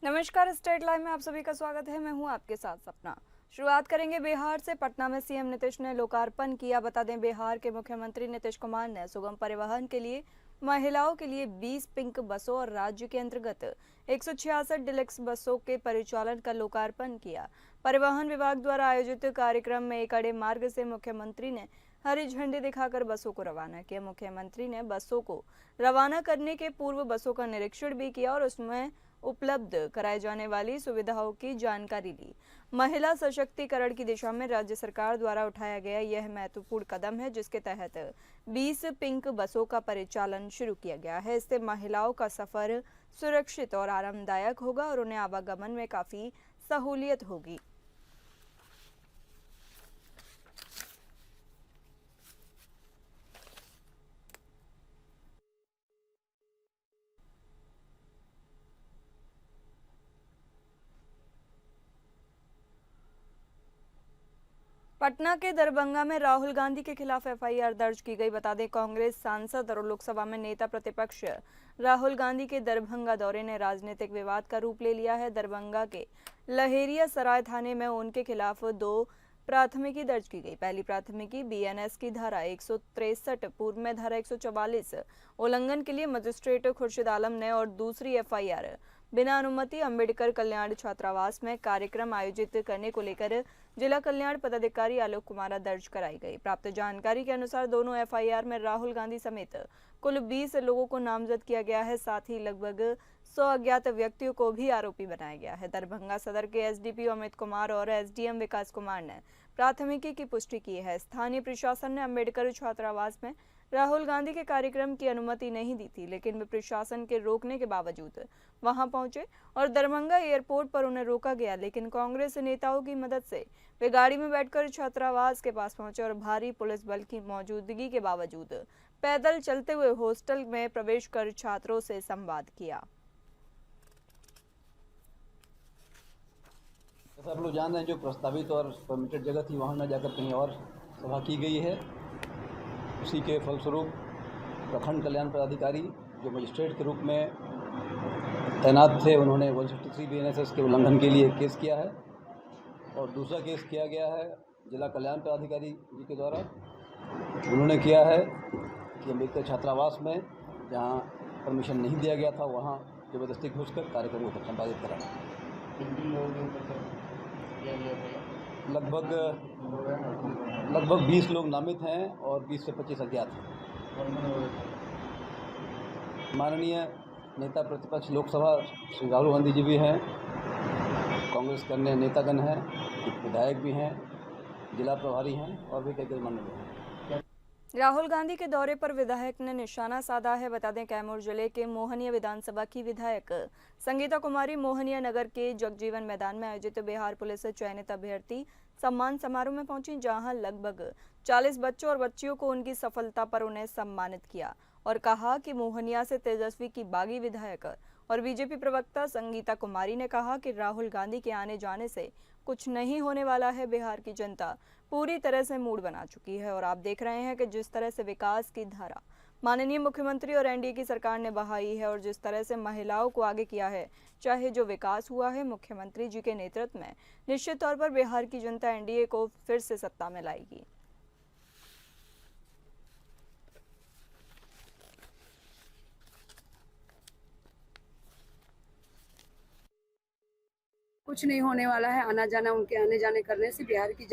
नमस्कार, state live में आप सभी का स्वागत है। मैं हूं आपके साथ सपना। शुरुआत करेंगे बिहार से। पटना में सीएम नीतीश ने लोकार्पण किया। बता दें, बिहार के मुख्यमंत्री नीतीश कुमार ने सुगम परिवहन के लिए महिलाओं के लिए 20 पिंक बसों और राज्य के अंतर्गत 166 डिलक्स बसों के परिचालन का लोकार्पण किया। परिवहन विभाग द्वारा आयोजित कार्यक्रम में एक अड़े मार्ग से मुख्यमंत्री ने हरी झंडी दिखाकर बसों को रवाना किया। मुख्यमंत्री ने बसों को रवाना करने के पूर्व बसों का निरीक्षण भी किया और उसमें उपलब्ध कराई जाने वाली सुविधाओं की जानकारी ली। महिला सशक्तिकरण की दिशा में राज्य सरकार द्वारा उठाया गया यह महत्वपूर्ण कदम है, जिसके तहत 20 पिंक बसों का परिचालन शुरू किया गया है। इससे महिलाओं का सफर सुरक्षित और आरामदायक होगा और उन्हें आवागमन में काफी सहूलियत होगी। पटना के दरभंगा में राहुल गांधी के खिलाफ एफआईआर दर्ज की गई। बता दें, कांग्रेस सांसद और लोकसभा में नेता प्रतिपक्ष राहुल गांधी के दरभंगा दौरे ने राजनीतिक विवाद का रूप ले लिया है। दरभंगा के लहेरिया सराय थाने में उनके खिलाफ 2 प्राथमिकी दर्ज की गई। पहली प्राथमिकी बीएनएस की धारा 163, पूर्व में धारा 144 उल्लंघन के लिए मजिस्ट्रेट खुर्शीद आलम ने, और दूसरी एफआईआर बिना अनुमति अंबेडकर कल्याण छात्रावास में कार्यक्रम आयोजित करने को लेकर जिला कल्याण पदाधिकारी आलोक कुमार दर्ज कराई गई। प्राप्त जानकारी के अनुसार दोनों एफआईआर में राहुल गांधी समेत कुल 20 लोगों को नामजद किया गया है। साथ ही लगभग 100 अज्ञात व्यक्तियों को भी आरोपी बनाया गया है। दरभंगा सदर के एसडीपीओ अमित कुमार और एसडीएम विकास कुमार ने प्राथमिकी की पुष्टि की है। स्थानीय प्रशासन ने अंबेडकर छात्रावास में राहुल गांधी के कार्यक्रम की अनुमति नहीं दी थी, लेकिन वे प्रशासन के रोकने के बावजूद वहां पहुंचे और दरभंगा एयरपोर्ट पर उन्हें रोका गया। लेकिन कांग्रेस नेताओं की मदद से वे गाड़ी में बैठकर छात्रावास के पास पहुंचे और भारी पुलिस बल की मौजूदगी के बावजूद पैदल चलते हुए हॉस्टल में प्रवेश कर छात्रों से संवाद किया। जैसा आप लोग जान रहे हैं, जो प्रस्तावित और परमिटेड जगह थी वहाँ न जाकर कहीं और सभा की गई है। उसी के फलस्वरूप प्रखंड कल्याण पदाधिकारी जो मजिस्ट्रेट के रूप में तैनात थे, उन्होंने 163 बीएनएस के उल्लंघन के लिए केस किया है और दूसरा केस किया गया है जिला कल्याण पदाधिकारी जी के द्वारा। उन्होंने किया है कि अम्बेडकर छात्रावास में जहाँ परमिशन नहीं दिया गया था वहाँ जबरदस्ती घुसकर कार्यक्रमों को संपादित कराना। लगभग 20 लोग नामित हैं और 20 से 25 अज्ञात हैं। माननीय नेता प्रतिपक्ष लोकसभा श्री राहुल गांधी जी भी हैं, कांग्रेस के अन्य नेतागण हैं, विधायक भी हैं, जिला प्रभारी हैं और भी कई गणमान्य लोग हैं। राहुल गांधी के दौरे पर विधायक ने निशाना साधा है। बता दें, कैमूर जिले के मोहनिया विधानसभा की विधायक संगीता कुमारी मोहनिया नगर के जगजीवन मैदान में आयोजित बिहार पुलिस चयनित अभ्यर्थी सम्मान समारोह में पहुंची, जहां लगभग 40 बच्चों और बच्चियों को उनकी सफलता पर उन्हें सम्मानित किया और कहा कि मोहनिया से तेजस्वी की बागी विधायक और बीजेपी प्रवक्ता संगीता कुमारी ने कहा कि राहुल गांधी के आने जाने से कुछ नहीं होने वाला है। बिहार की जनता पूरी तरह से मूड बना चुकी है और आप देख रहे हैं कि जिस तरह से विकास की धारा माननीय मुख्यमंत्री और एनडीए की सरकार ने बहाई है और जिस तरह से महिलाओं को आगे किया है, चाहे जो विकास हुआ है मुख्यमंत्री जी के नेतृत्व में, निश्चित तौर पर बिहार की जनता एनडीए को फिर से सत्ता में लाएगी। कुछ नहीं होने वाला है। आना जाना उनके आने जाने करने से बिहार की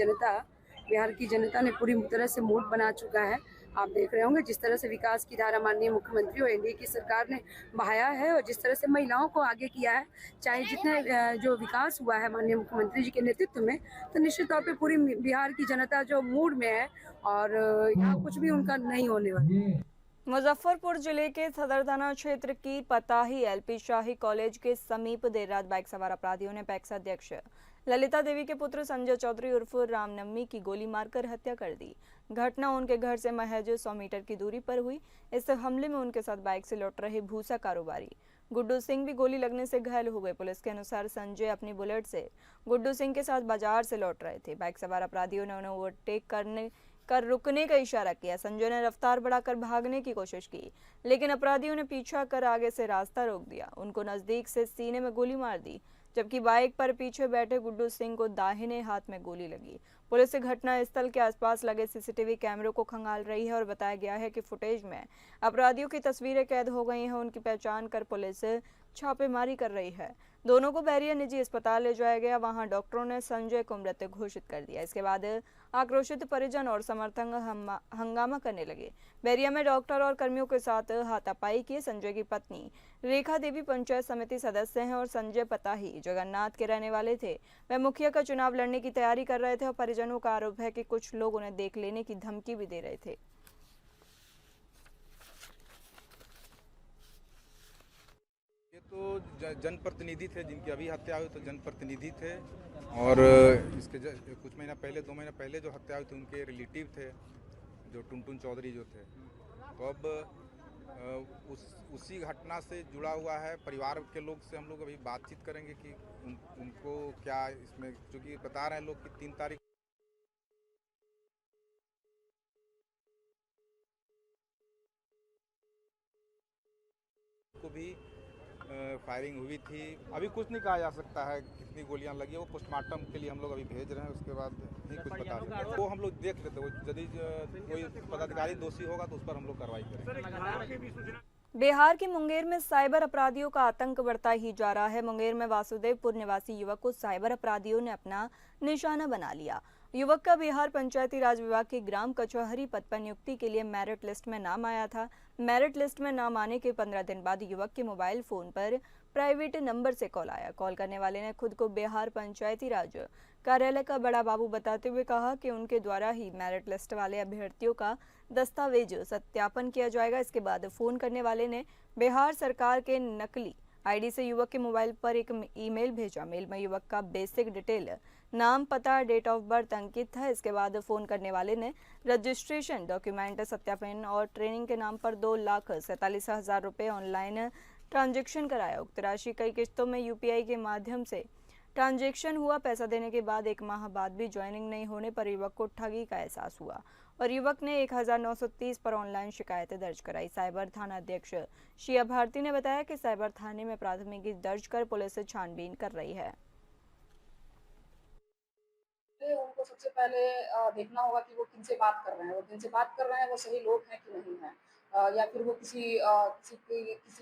जनता ने पूरी तरह से मूड बना चुका है। आप देख रहे होंगे जिस तरह से विकास की धारा माननीय मुख्यमंत्री और एनडीए की सरकार ने बहाया है और जिस तरह से महिलाओं को आगे किया है, चाहे जितने जो विकास हुआ है माननीय मुख्यमंत्री जी के नेतृत्व में, तो निश्चित तौर पे पूरी बिहार की जनता जो मूड में है और यहाँ कुछ भी उनका नहीं होने वाला। मुजफ्फरपुर जिले के सदर थाना क्षेत्र की पताही एलपी शाही कॉलेज के समीप देर रात बाइक सवार अपराधियों ने पैक्स अध्यक्ष ललिता देवी के पुत्र संजय चौधरी उर्फ रामनवमी की गोली मारकर हत्या कर दी। घटना उनके घर से महज 100 मीटर की दूरी पर हुई। इस हमले में उनके साथ बाइक से लौट रहे भूसा कारोबारी गुड्डू सिंह भी गोली लगने से घायल हो गए। पुलिस के अनुसार संजय अपनी बुलेट से गुड्डू सिंह के साथ बाजार से लौट रहे थे। बाइक सवार अपराधियों ने उन्हें ओवरटेक करने कर रुकने का इशारा किया। संजय ने रफ्तार बढ़ाकर भागने की कोशिश की, लेकिन अपराधियों ने पीछा कर आगे से रास्ता रोक दिया। उनको नजदीक से सीने में गोली मार दी, जबकि बाइक पर पीछे बैठे गुड्डू सिंह को दाहिने हाथ में गोली लगी। पुलिस घटना स्थल के आसपास लगे सीसीटीवी कैमरों को खंगाल रही है और बताया गया है कि फुटेज में अपराधियों की तस्वीरें कैद हो गई हैं। उनकी पहचान कर पुलिस छापेमारी कर रही है। दोनों को बैरिया निजी अस्पताल ले जाया गया। वहां डॉक्टरों ने संजय को मृत घोषित कर दिया। इसके बाद आक्रोशित परिजन और समर्थक हंगामा करने लगे। बैरिया में डॉक्टर और कर्मियों के साथ हाथापाई की। संजय की पत्नी रेखा देवी पंचायत समिति सदस्य हैं और संजय पताही जगन्नाथ के रहने वाले थे। वह मुखिया का चुनाव लड़ने की तैयारी कर रहे थे और परिजनों का आरोप है कि कुछ लोग उन्हें देख लेने की धमकी भी दे रहे थे। ये तो जनप्रतिनिधि थे, जिनकी अभी हत्या हुई तो जनप्रतिनिधि थे। और इसके कुछ महीना पहले, 2 महीना पहले जो हत्या हुई थी उनके रिलेटिव थे, जो टुनटुन चौधरी जो थे। तो अब उसी घटना से जुड़ा हुआ है। परिवार के लोग से हम लोग अभी बातचीत करेंगे कि उनको क्या इसमें, क्योंकि बता रहे हैं लोग कि 3 तारीख को भी फायरिंग हुई थी। अभी कुछ नहीं कहा जा सकता है कितनी गोलियां लगी है। वो पोस्टमार्टम के लिए हम लोग अभी भेज रहे हैं, उसके बाद नहीं कुछ बता सकते। वो हम लोग देख लेते हैं, यदि कोई पदाधिकारी दोषी होगा तो उस पर हम लोग कार्रवाई करेंगे। बिहार के मुंगेर में साइबर अपराधियों का आतंक बढ़ता ही जा रहा है। मुंगेर में वासुदेवपुर निवासी युवक को साइबर अपराधियों ने अपना निशाना बना लिया। युवक का बिहार पंचायती राज विभाग के ग्राम कचहरी पद पर नियुक्ति के लिए मेरिट लिस्ट में नाम आया था। मेरिट लिस्ट में नाम आने के 15 दिन बाद युवक के मोबाइल फोन पर प्राइवेट नंबर से कॉल आया। कॉल करने वाले ने खुद को बिहार पंचायती राज कार्यालय का बड़ा बाबू बताते हुए कहा कि उनके द्वारा ही मेरिट लिस्ट वाले अभ्यर्थियों का दस्तावेज सत्यापन किया जाएगा। इसके बाद फोन करने वाले ने बिहार सरकार के नकली आईडी से युवक के मोबाइल पर एक ईमेल भेजा। मेल में युवक का बेसिक डिटेल, नाम, पता, डेट ऑफ बर्थ अंकित था। इसके बाद फोन करने वाले ने रजिस्ट्रेशन डॉक्यूमेंट सत्यापन और ट्रेनिंग के नाम पर 2,47,000 रुपये ऑनलाइन ट्रांजैक्शन कराया। उक्त राशि कई किस्तों में यूपीआई के माध्यम से ट्रांजैक्शन हुआ। पैसा देने के बाद 1 माह बाद भी ज्वाइनिंग नहीं होने पर युवक को ठगी का एहसास हुआ और युवक ने 1930 पर ऑनलाइन शिकायतें दर्ज कराई। साइबर थाना अध्यक्ष शिया भारती ने बताया कि साइबर थाने में प्राथमिकी दर्ज कर पुलिस छानबीन कर रही है। उनको सबसे पहले देखना होगा कि वो किनसे बात कर रहे हैं, वो जिनसे बात कर रहे हैं वो सही लोग हैं कि नहीं हैं, या फिर वो किसी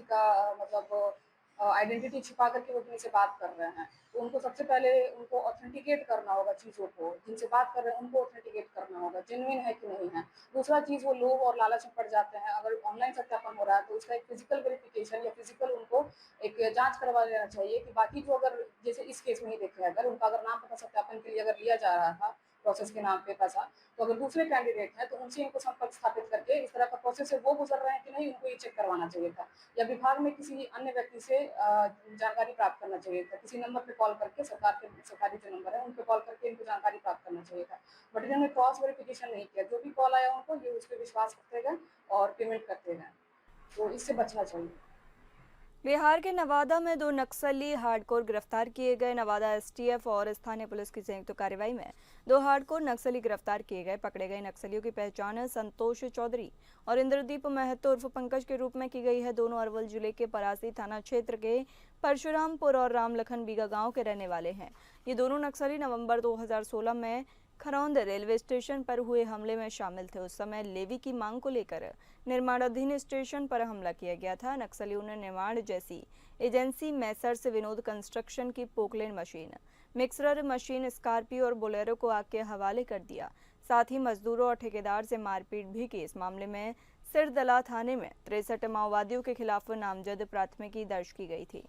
का मतलब आइडेंटिटी छिपा करके वो किसी से बात कर रहे हैं। तो उनको सबसे पहले उनको ऑथेंटिकेट करना होगा चीज़ों को, जिनसे बात कर रहे हैं उनको ऑथेंटिकेट करना होगा, जेन्युइन है कि नहीं है। दूसरा चीज़, वो लोग और लालच में पड़ जाते हैं। अगर ऑनलाइन सत्यापन हो रहा है तो उसका एक फिजिकल वेरिफिकेशन या फिजिकल उनको एक जांच करवा लेना चाहिए कि बाकी जो, अगर जैसे इस केस में ही देखें, अगर उनका अगर नाम पता सत्यापन के लिए अगर लिया जा रहा था प्रोसेस के नाम पे पैसा, तो अगर दूसरे कैंडिडेट हैं तो उनसे इनको संपर्क स्थापित करके इस तरह का प्रोसेस से वो गुजर रहे हैं कि नहीं, उनको ये चेक करवाना चाहिए था। या विभाग में किसी अन्य व्यक्ति से जानकारी प्राप्त करना चाहिए था, किसी नंबर पे कॉल करके, सरकारी जो नंबर है उन पे कॉल करके इनको जानकारी प्राप्त करना चाहिए था। बट इन्होंने क्रॉस वेरिफिकेशन नहीं किया। जो भी कॉल आया उनको ये उस पर विश्वास करते गए और पेमेंट करते गए, तो इससे बचना चाहिए। बिहार के नवादा में 2 नक्सली हार्डकोर गिरफ्तार किए गए। नवादा एसटीएफ और स्थानीय पुलिस की संयुक्त कार्रवाई में 2 हार्डकोर नक्सली गिरफ्तार किए गए। पकड़े गए नक्सलियों की पहचान संतोष चौधरी और इंद्रदीप महतो उर्फ पंकज के रूप में की गई है। दोनों अरवल जिले के परासी थाना क्षेत्र के परशुरामपुर और रामलखन बीघा गांव के रहने वाले हैं। ये दोनों नक्सली नवंबर 2016 में खरौंद रेलवे स्टेशन पर हुए हमले में शामिल थे। उस समय लेवी की मांग को लेकर निर्माणाधीन स्टेशन पर हमला किया गया था। नक्सलियों ने निर्माण जैसी एजेंसी मैसर्स विनोद कंस्ट्रक्शन की Poclain machine, mixer machine, Scorpio और बोलेरो को आग के हवाले कर दिया। साथ ही मजदूरों और ठेकेदार से मारपीट भी की। इस मामले में सिरदला थाने में 63 माओवादियों के खिलाफ नामजद प्राथमिकी दर्ज की गई थी।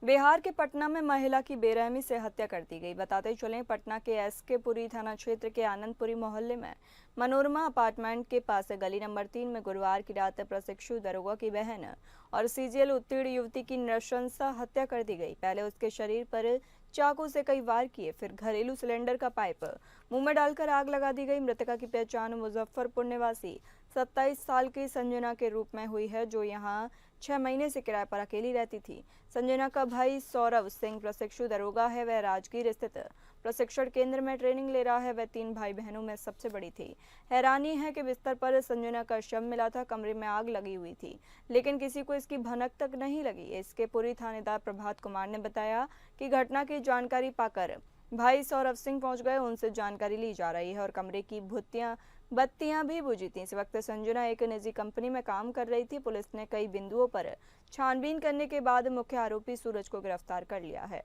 बिहार के पटना में महिला की बेरहमी से हत्या कर दी गई। बताते चलें, पटना के एसके-पुरी थाना क्षेत्र के आनंदपुरी मोहल्ले में मनोरमा अपार्टमेंट के पास गली नंबर 3 में गुरुवार की रात प्रशिक्षु दरोगा की बहन और सीजीएल उत्तीर्ण युवती की नृशंस हत्या कर दी गई। पहले उसके शरीर पर चाकू से कई वार किए, फिर घरेलू सिलेंडर का पाइप मुंह में डालकर आग लगा दी गई। मृतका की पहचान मुजफ्फरपुर निवासी 27 साल की संजना के रूप में हुई है, जो यहां 6 महीने से किराए पर अकेली रहती थी। संजना का भाई सौरभ सिंह प्रशिक्षु दरोगा है। वह राजगीर स्थित प्रशिक्षण केंद्र में ट्रेनिंग ले रहा है। वह 3 भाई बहनों में सबसे बड़ी थी। हैरानी है कि बिस्तर पर संजना का शव मिला था। कमरे में आग लगी हुई थी, लेकिन किसी को इसकी भनक तक नहीं लगी। इसके पूर्व थानेदार प्रभात कुमार ने बताया कि घटना की जानकारी पाकर भाई सौरभ सिंह पहुंच गए। उनसे जानकारी ली जा रही है और कमरे की बत्तियां भी बुझी थी। इस वक्त संजना एक निजी कंपनी में काम कर रही थी। पुलिस ने कई बिंदुओं पर छानबीन करने के बाद मुख्य आरोपी सूरज को गिरफ्तार कर लिया है।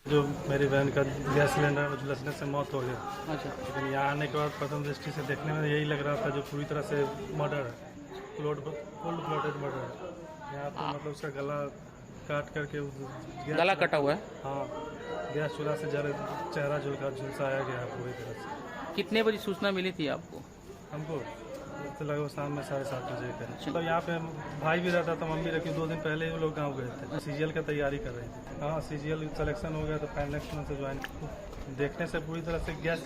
जो मेरी बहन का गैस सिलेंडर उछलने से मौत हो गया। अच्छा, लेकिन यहाँ आने के बाद प्रथम दृष्टि से देखने में यही लग रहा था जो पूरी तरह से मर्डर है, फुल ब्लडेड मर्डर है। यहाँ तो मतलब उसका गला काट करके गला कटा हुआ है। हाँ, गैस चूल्हा से चेहरा झुलसाया गया है पूरी तरह से। कितने बजे सूचना मिली थी आपको? हमको तो लगभग शाम में 7:30 बजे करीब। तो यहाँ पे भाई भी रहता था, मम्मी रखी। 2 दिन पहले ही वो लोग गाँव गए थे, सीजीएल का तैयारी कर रहे थे। हाँ, सीजीएल सिलेक्शन हो गया तो फाइनल से ज्वाइन। देखने से पूरी तरह से गैस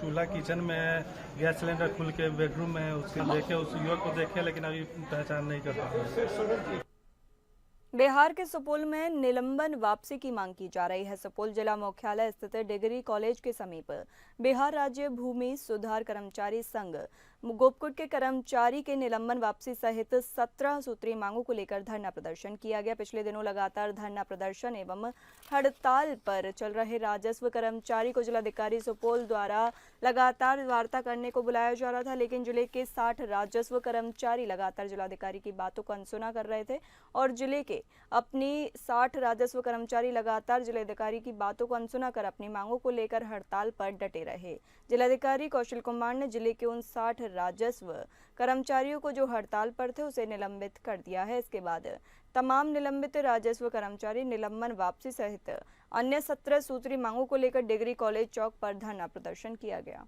चूल्हा किचन में है, गैस सिलेंडर खुल के बेडरूम में है। उसके देखे, उस युवक को देखे, लेकिन अभी पहचान नहीं कर पा। बिहार के सुपौल में निलंबन वापसी की मांग की जा रही है। सुपौल जिला मुख्यालय स्थित डिग्री कॉलेज के समीप बिहार राज्य भूमि सुधार कर्मचारी संघ गोपकुट के कर्मचारी के निलंबन वापसी सहित 17 सूत्रीय मांगों को लेकर धरना प्रदर्शन किया गया। पिछले दिनों लगातार धरना प्रदर्शन एवं हड़ताल पर चल रहे राजस्व कर्मचारी को जिलाधिकारी सुपौल द्वारा लगातार वार्ता करने को बुलाया जा रहा था, लेकिन जिले के 60 राजस्व कर्मचारी लगातार जिलाधिकारी की बातों को अनसुना कर रहे थे और जिले के अपनी 60 राजस्व कर्मचारी लगातार जिलाधिकारी की बातों को अनसुना कर अपनी मांगों को लेकर हड़ताल पर डटे रहे। जिलाधिकारी कौशल कुमार ने जिले के उन 60 राजस्व कर्मचारियों को जो हड़ताल पर थे उसे निलंबित कर दिया है। इसके बाद तमाम निलंबित राजस्व कर्मचारी निलंबन वापसी सहित अन्य 17 सूत्री मांगों को लेकर डिग्री कॉलेज चौक पर धरना प्रदर्शन किया गया।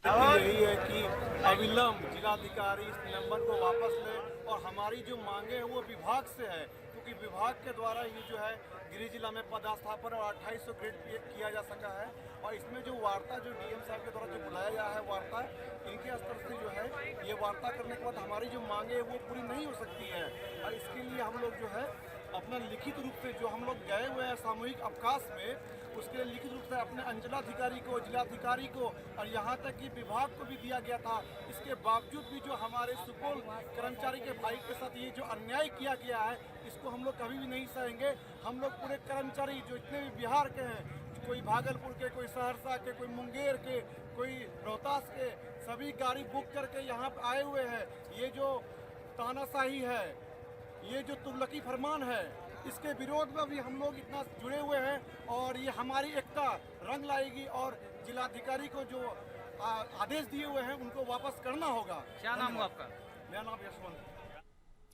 यही है कि अविलंब जिलाधिकारी इस निलंबन को वापस ले और हमारी जो मांगे हैं वो विभाग से है, क्योंकि विभाग के द्वारा ये जो है गृह जिला में पदस्थापन और 2800 ग्रेड किया जा सका है। और इसमें जो वार्ता जो डीएम साहब के द्वारा जो बुलाया गया है वार्ता, इनके स्तर से जो है ये वार्ता करने के बाद हमारी जो मांगे हैं वो पूरी नहीं हो सकती है। और इसके लिए हम लोग जो है अपना लिखित रूप से जो हम लोग गए हुए हैं सामूहिक अवकाश में, उसके लिए लिखित रूप से अपने अंचलाधिकारी को, जिलाधिकारी को और यहाँ तक कि विभाग को भी दिया गया था। इसके बावजूद भी जो हमारे सुपौल कर्मचारी के भाई के साथ ये जो अन्याय किया गया है, इसको हम लोग कभी भी नहीं सहेंगे। हम लोग पूरे कर्मचारी जो इतने भी बिहार के हैं, कोई भागलपुर के, कोई सहरसा के, कोई मुंगेर के, कोई रोहतास के, सभी गाड़ी बुक करके यहाँ पे आए हुए हैं। ये जो तानाशाही है, ये जो तुगलकी फरमान है, इसके विरोध में भी हम लोग इतना जुड़े हुए हैं और ये हमारी एकता रंग लाएगी और जिलाधिकारी को जो आदेश दिए हुए हैं उनको वापस करना होगा। क्या नाम हुआ आपका? मेरा नाम यशवंत।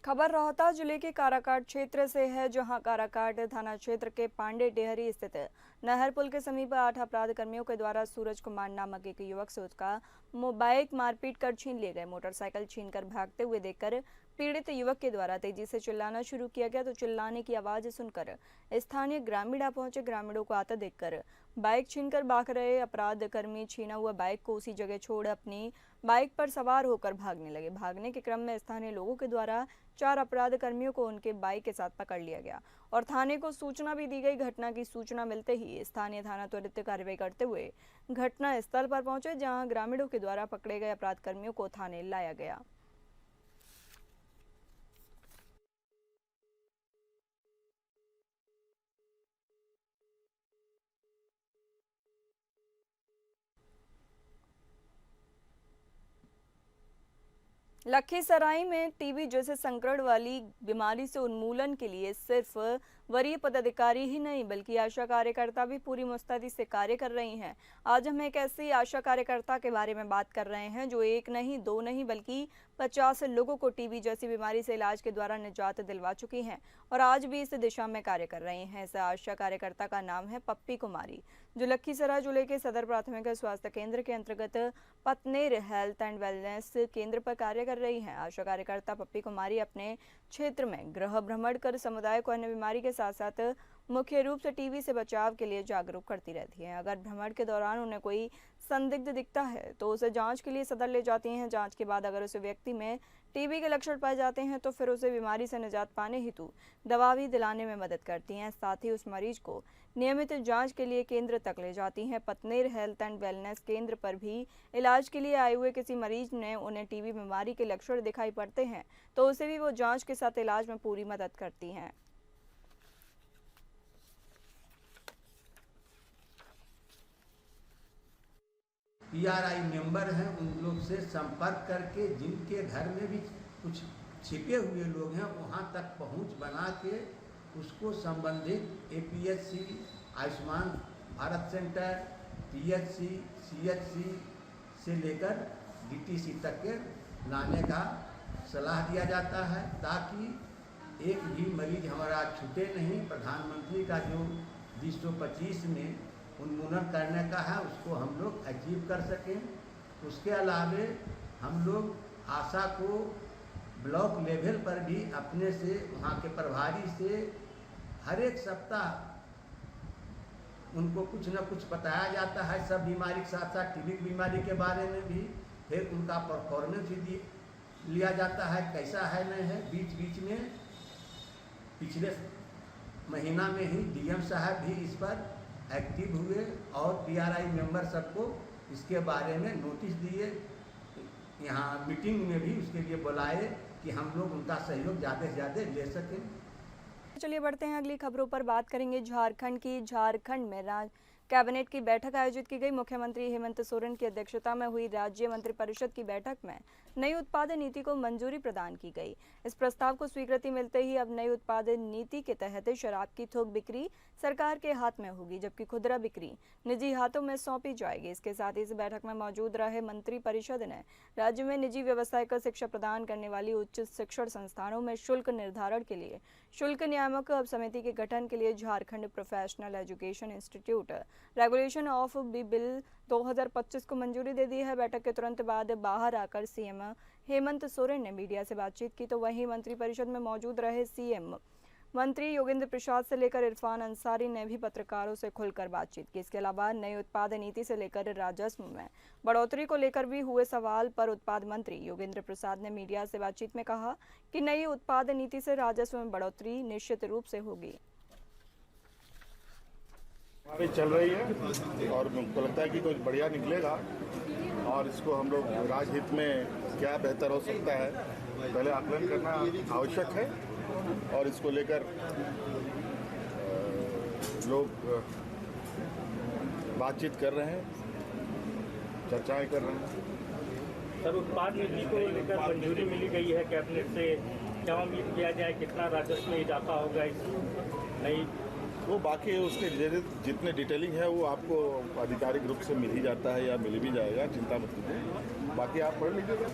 खबर रोहतास जिले के काराकाट क्षेत्र से है, जहां काराकाट थाना क्षेत्र के पांडे डेहरी स्थित नहर पुल के समीप 8 अपराध कर्मियों के द्वारा सूरज कुमार नामक एक युवक से उसका बाइक मारपीट कर छीन लिए गए। मोटरसाइकिल छीनकर भागते हुए देखकर पीड़ित युवक के द्वारा तेजी से चिल्लाना शुरू किया गया, तो चिल्लाने की आवाज सुनकर स्थानीय ग्रामीण आ पहुंचे। ग्रामीणों को आता देखकर बाइक छीनकर भाग रहे अपराध कर्मी छीना हुआ बाइक को उसी जगह छोड़ अपनी बाइक पर सवार होकर भागने लगे। भागने के क्रम में स्थानीय लोगों के द्वारा 4 अपराध कर्मियों को उनके बाइक के साथ पकड़ लिया गया और थाने को सूचना भी दी गई। घटना की सूचना मिलते ही स्थानीय थाना त्वरित कार्रवाई करते हुए घटना स्थल पर पहुंचे, जहां ग्रामीणों के द्वारा पकड़े गए अपराध कर्मियों को थाने लाया गया। लखीसराय में टीबी जैसे संक्रमण वाली बीमारी से उन्मूलन के लिए सिर्फ वरीय पदाधिकारी ही नहीं बल्कि आशा कार्यकर्ता भी पूरी मुस्तैदी से कार्य कर रही हैं। आज हम एक ऐसी आशा कार्यकर्ता के बारे में बात कर रहे हैं जो 1 नहीं 2 नहीं बल्कि 50 लोगों को टीबी जैसी बीमारी से इलाज के द्वारा निजात दिलवा चुकी हैं और आज भी इस दिशा में कार्य कर रही हैं। इस आशा कार्यकर्ता का नाम है पप्पी कुमारी, जो लखीसराय जिले के सदर प्राथमिक स्वास्थ्य केंद्र के अंतर्गत पतनेर हेल्थ एंड वेलनेस केंद्र पर कार्य कर रही हैं। आशा कार्यकर्ता पप्पी कुमारी अपने क्षेत्र में गृह भ्रमण कर समुदाय को अन्य बीमारी के साथ साथ मुख्य रूप से टीबी से बचाव के लिए जागरूक करती रहती है। अगर भ्रमण के दौरान उन्हें कोई संदिग्ध दिखता है तो उसे जांच के लिए सदर ले जाती हैं। जांच के बाद अगर उस व्यक्ति में टीबी के लक्षण पाए जाते हैं तो फिर उसे बीमारी से निजात पाने हेतु दवा भी दिलाने में मदद करती हैं। साथ ही उस मरीज को नियमित जांच के लिए केंद्र तक ले जाती हैं। पतनेर हेल्थ एंड वेलनेस केंद्र पर भी इलाज के लिए आए हुए किसी मरीज ने उन्हें टीबी बीमारी के लक्षण दिखाई पड़ते हैं तो उसे भी वो जांच के साथ इलाज में पूरी मदद करती हैं। PRI मेंबर हैं उन लोग से संपर्क करके जिनके घर में भी कुछ छिपे हुए लोग हैं वहाँ तक पहुँच बना के उसको संबंधित APHC, Ayushman Bharat centre, PHC, CHC से लेकर DTC तक के लाने का सलाह दिया जाता है ताकि एक भी मरीज हमारा छूटे नहीं। प्रधानमंत्री का जो 225 में उन्मूलन करने का है उसको हम लोग अचीव कर सकें। उसके अलावे हम लोग आशा को ब्लॉक लेवल पर भी अपने से वहाँ के प्रभारी से हर एक सप्ताह उनको कुछ न कुछ बताया जाता है। सब बीमारी के साथ साथ टीबी की बीमारी के बारे में भी फिर उनका परफॉर्मेंस भी लिया जाता है, कैसा है नहीं है। बीच बीच में पिछले महीना में ही DM साहब भी इस पर एक्टिव हुए और PRI मेंबर सबको इसके बारे में नोटिस दिए। यहाँ मीटिंग में भी उसके लिए बुलाए कि हम लोग उनका सहयोग ज़्यादा से ज़्यादा ले सकें। चलिए बढ़ते हैं अगली खबरों पर। बात करेंगे झारखंड की। झारखंड में कैबिनेट की बैठक आयोजित की गई। मुख्यमंत्री हेमंत सोरेन की अध्यक्षता में हुई राज्य मंत्रिपरिषद की बैठक में नई उत्पाद नीति को मंजूरी प्रदान की गई। इस प्रस्ताव को स्वीकृति मिलते ही अब नई उत्पाद नीति के तहत शराब की थोक बिक्री सरकार के हाथ में होगी जबकि खुदरा बिक्री निजी हाथों में सौंपी जाएगी। इसके साथ ही इस बैठक में मौजूद रहे मंत्रिपरिषद ने राज्य में निजी व्यवसाय का शिक्षा प्रदान करने वाली उच्च शिक्षण संस्थानों में शुल्क निर्धारण के लिए शुल्क नियामक समिति के गठन के लिए Jharkhand professional education institute regulation of bill 2025 को मंजूरी दे दी है। बैठक के तुरंत बाद बाहर आकर सीएम हेमंत सोरेन ने मीडिया से बातचीत की तो वहीं मंत्रिपरिषद में मौजूद रहे सीएम मंत्री योगेंद्र प्रसाद से लेकर इरफान अंसारी ने भी पत्रकारों से खुलकर बातचीत की। इसके अलावा नई उत्पाद नीति से लेकर राजस्व में बढ़ोतरी को लेकर भी हुए सवाल पर उत्पाद मंत्री योगेंद्र प्रसाद ने मीडिया से बातचीत में कहा कि नई उत्पाद नीति से राजस्व में बढ़ोतरी निश्चित रूप से होगी। हमारी चल रही है और मुझको लगता है कि कुछ बढ़िया निकलेगा और इसको हम लोग राजहित में क्या बेहतर हो सकता है पहले आकलन करना आवश्यक है और इसको लेकर लोग बातचीत कर रहे हैं, चर्चाएं कर रहे हैं। सर, उत्पाद नीति को लेकर मंजूरी मिली गई है कैबिनेट से, क्या उम्मीद किया जाए कितना राजस्व में इजाफा होगा इस नई? वो बाकी उसके जितने डिटेलिंग है वो आपको आधिकारिक रूप से मिल ही जाता है या मिल भी जाएगा, चिंता मत कीजिए, बाकी आप पढ़ लीजिएगा।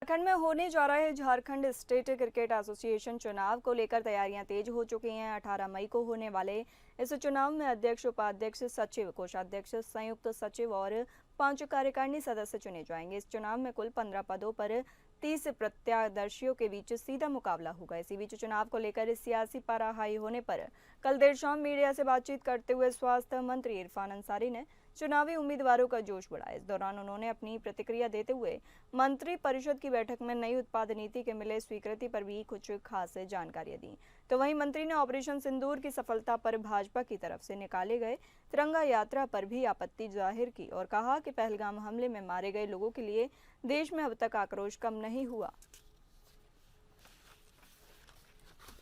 झारखंड में होने जा रहे झारखंड स्टेट क्रिकेट एसोसिएशन चुनाव को लेकर तैयारियां तेज हो चुकी हैं। 18 मई को होने वाले इस चुनाव में अध्यक्ष, उपाध्यक्ष, सचिव, कोषाध्यक्ष, संयुक्त सचिव और 5 कार्यकारिणी सदस्य चुने जाएंगे। इस चुनाव में कुल 15 पदों पर 30 प्रत्याशियों के बीच सीधा मुकाबला होगा। इसी बीच चुनाव को लेकर सियासी पारा हाई होने पर कल देर शाम मीडिया से बातचीत करते हुए स्वास्थ्य मंत्री इरफान अंसारी ने चुनावी उम्मीदवारों का जोश बढ़ाया। इस दौरान उन्होंने अपनी प्रतिक्रिया देते हुए मंत्री परिषद की बैठक में नई उत्पाद नीति के मिले स्वीकृति पर भी कुछ खास जानकारियां दी। तो वहीं मंत्री ने ऑपरेशन सिंदूर की सफलता पर भाजपा की तरफ से निकाले गए तिरंगा यात्रा पर भी आपत्ति जाहिर की और कहा कि पहलगाम हमले में मारे गए लोगों के लिए देश में अब तक आक्रोश कम नहीं हुआ।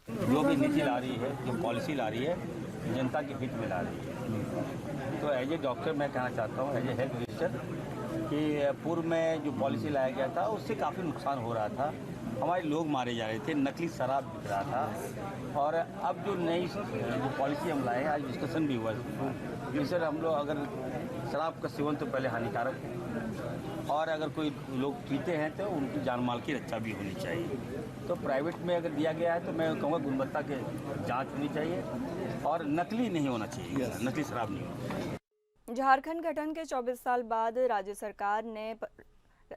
जो भी नीति ला रही है, जो पॉलिसी ला रही है, जनता के हित में ला रही है। तो एज ए डॉक्टर मैं कहना चाहता हूँ, एज ए हेल्थ मिनिस्टर, कि पूर्व में जो पॉलिसी लाया गया था उससे काफ़ी नुकसान हो रहा था। हमारे लोग मारे जा रहे थे, नकली शराब बिक रहा था। और अब जो नई जो पॉलिसी हम लाए, आज डिस्कशन भी हुआ सर, हम लोग अगर शराब का सेवन तो पहले हानिकारक है और अगर कोई लोग पीते हैं तो उनकी जान माल की रक्षा भी होनी चाहिए। तो प्राइवेट में अगर दिया गया है तो मैं कहूँगा गुणवत्ता के जांच होनी चाहिए और नकली नहीं होना चाहिए, नकली शराब नहीं होना चाहिए। झारखंड गठन के 24 साल बाद राज्य सरकार ने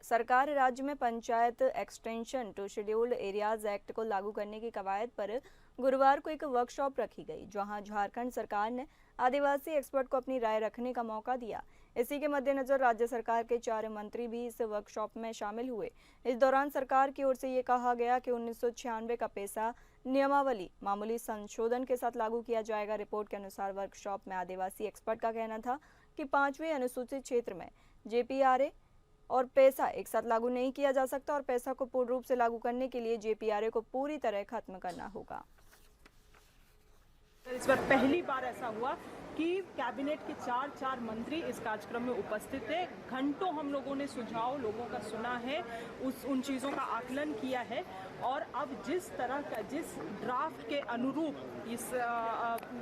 सरकार राज्य में panchayat extension to scheduled areas act को लागू करने की कवायद पर गुरुवार को एक वर्कशॉप रखी गई, जहां झारखंड सरकार ने आदिवासी एक्सपर्ट को अपनी राय रखने का मौका दिया। इसी के मद्देनजर राज्य सरकार के 4 मंत्री भी इस वर्कशॉप में शामिल हुए। इस दौरान सरकार की ओर से ये कहा गया कि 1996 का पेशा नियमावली मामूली संशोधन के साथ लागू किया जाएगा। रिपोर्ट के अनुसार वर्कशॉप में आदिवासी एक्सपर्ट का कहना था कि 5वें अनुसूचित क्षेत्र में JPRA और पेशा एक साथ लागू नहीं किया जा सकता और पेशा को पूर्ण रूप से लागू करने के लिए JPRA को पूरी तरह खत्म करना होगा। इस बार पहली बार ऐसा हुआ कि कैबिनेट के 4 मंत्री इस कार्यक्रम में उपस्थित थे। घंटों हम लोगों ने सुझाव लोगों का सुना है, उन चीज़ों का आकलन किया है और अब जिस तरह का जिस ड्राफ्ट के अनुरूप इस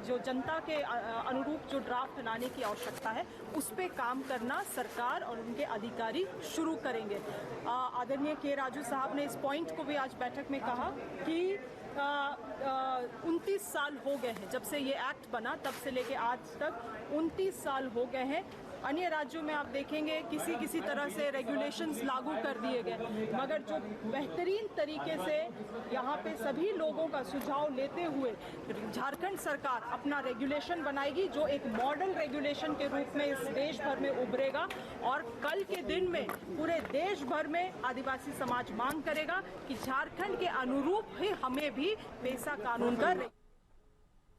जो जनता के अनुरूप जो ड्राफ्ट बनाने की आवश्यकता है उस पे काम करना सरकार और उनके अधिकारी शुरू करेंगे। आदरणीय के राजू साहब ने इस पॉइंट को भी आज बैठक में कहा कि 29 साल हो गए हैं जब से ये एक्ट बना, तब से लेके आज तक 29 साल हो गए हैं। अन्य राज्यों में आप देखेंगे किसी तरह से रेगुलेशंस लागू कर दिए गए, मगर जो बेहतरीन तरीके से यहाँ पे सभी लोगों का सुझाव लेते हुए झारखंड सरकार अपना रेगुलेशन बनाएगी, जो एक मॉडल रेगुलेशन के रूप में इस देश भर में उभरेगा और कल के दिन में पूरे देश भर में आदिवासी समाज मांग करेगा कि झारखंड के अनुरूप ही हमें भी पेशा कानून का।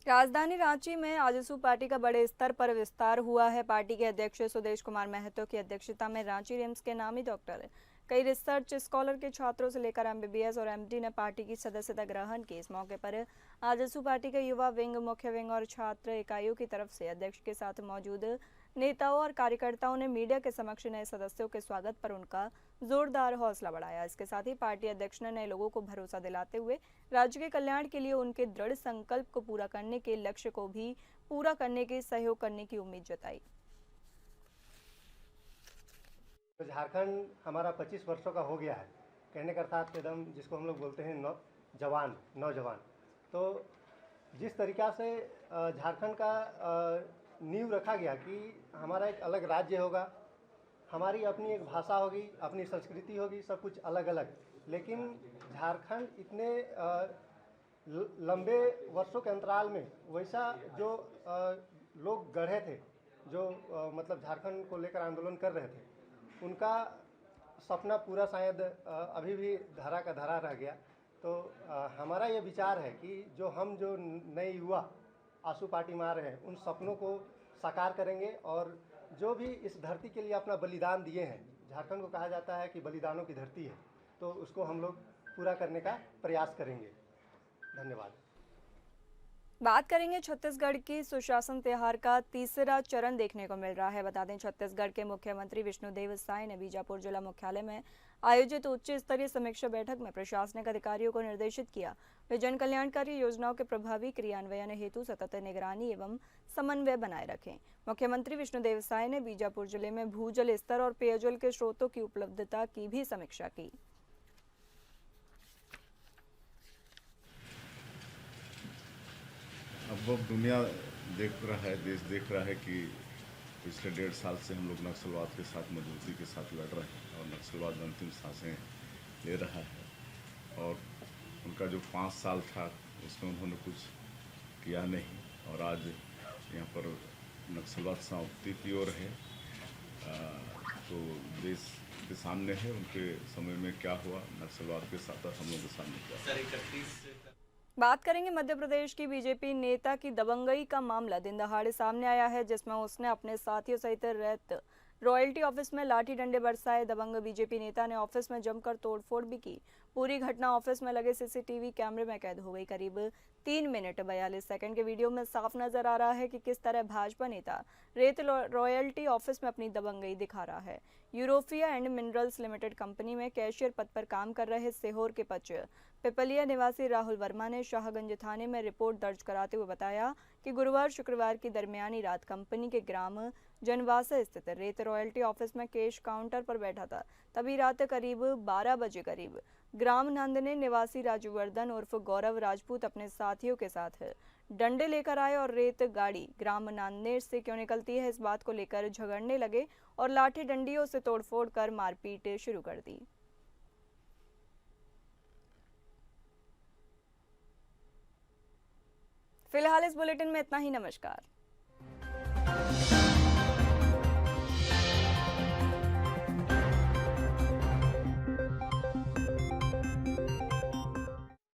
राजधानी रांची में आजसू पार्टी का बड़े स्तर पर विस्तार हुआ है। पार्टी के अध्यक्ष सुदेश कुमार महतो की अध्यक्षता में रांची रिम्स के नामी डॉक्टर, कई रिसर्च स्कॉलर के छात्रों से लेकर MBBS और MD ने पार्टी की सदस्यता ग्रहण की। इस मौके पर आजसू पार्टी के युवा विंग, मुख्य विंग और छात्र इकाइयों की तरफ से अध्यक्ष के साथ मौजूद नेताओं और कार्यकर्ताओं ने मीडिया के समक्ष नए सदस्यों के स्वागत पर उनका जोरदार हौसला बढ़ाया। इसके साथ ही पार्टी अध्यक्ष ने नए लोगों को भरोसा दिलाते हुए राज्य के कल्याण के लिए उनके दृढ़ संकल्प को पूरा करने के लक्ष्य को भी पूरा करने के सहयोग करने की उम्मीद जताई। तो झारखंड हमारा 25 वर्षों का हो गया है, कहने का अर्थात एकदम जिसको हम लोग बोलते हैं नौजवान। तो जिस तरीक़ा से झारखंड का नींव रखा गया कि हमारा एक अलग राज्य होगा, हमारी अपनी एक भाषा होगी, अपनी संस्कृति होगी, सब कुछ अलग अलग, लेकिन झारखंड इतने लंबे वर्षों के अंतराल में वैसा जो लोग गढ़े थे, जो मतलब झारखंड को लेकर आंदोलन कर रहे थे, उनका सपना पूरा शायद अभी भी धरा का धरा रह गया। तो हमारा ये विचार है कि जो नए युवा आजसू पार्टी में आ रहे हैं, उन सपनों को साकार करेंगे और जो भी इस धरती के लिए अपना बलिदान दिए हैं, झारखंड को कहा जाता है कि बलिदानों की धरती है, तो उसको हम लोग पूरा करने का प्रयास करेंगे। धन्यवाद। बात करेंगे छत्तीसगढ़ की सुशासन त्योहार का तीसरा चरण देखने को मिल रहा है। बता दें, छत्तीसगढ़ के मुख्यमंत्री विष्णुदेव साय ने बीजापुर जिला मुख्यालय में आयोजित उच्च स्तरीय समीक्षा बैठक में प्रशासनिक अधिकारियों को निर्देशित किया वे जन कल्याणकारी योजनाओं के प्रभावी क्रियान्वयन हेतु सतत निगरानी एवं समन्वय बनाए रखें। मुख्यमंत्री विष्णुदेव साय ने बीजापुर जिले में भूजल स्तर और पेयजल के स्रोतों की उपलब्धता की भी समीक्षा की। अब दुनिया देख रहा है, देश देख रहा है कि पिछले 1.5 साल से हम लोग नक्सलवाद के साथ मजबूती के साथ लड़ रहे हैं और नक्सलवाद अंतिम सांसें ले रहा है और उनका जो 5 साल था उसमें उन्होंने कुछ किया नहीं और आज यहाँ पर नक्सलवाद समाप्ति की ओर है। तो देश के सामने है, उनके समय में क्या हुआ, नक्सलवाद के साथ हम लोगों के सामने क्या। बात करेंगे मध्य प्रदेश की बीजेपी नेता की दबंगई का मामला दिन दहाड़े सामने आया है, जिसमें उसने अपने साथियों सहित रैत रॉयल्टी ऑफिस में लाठी डंडे बरसाए। दबंग बीजेपी नेता ने ऑफिस में जमकर तोड़फोड़ भी की। पूरी घटना ऑफिस में लगे CCTV कैमरे में कैद हो गई। करीब 3 मिनट 42 सेकंड के वीडियो में साफ नजर आ रहा है कि किस तरह भाजपा नेता रेत रॉयल्टी ऑफिस में अपनी दबंगई दिखा रहा है। Europaea and minerals limited company में कैशियर पद पर काम कर रहे सीहोर के पिपलिया निवासी राहुल वर्मा ने शाहगंज थाने में रिपोर्ट दर्ज कराते हुए बताया कि गुरुवार शुक्रवार की दरमियानी रात कंपनी के ग्राम जनवासा स्थित रेत रॉयल्टी ऑफिस में कैश काउंटर पर बैठा था। तभी रात करीब 12 बजे करीब ग्राम नंदने निवासी राजवर्धन उर्फ गौरव राजपूत अपने साथियों के साथ डंडे लेकर आए और रेत गाड़ी ग्राम नांदेड़ से क्यों निकलती है, इस बात को लेकर झगड़ने लगे और लाठी डंडियों से तोड़फोड़ कर मारपीट शुरू कर दी। फिलहाल इस बुलेटिन में इतना ही। नमस्कार।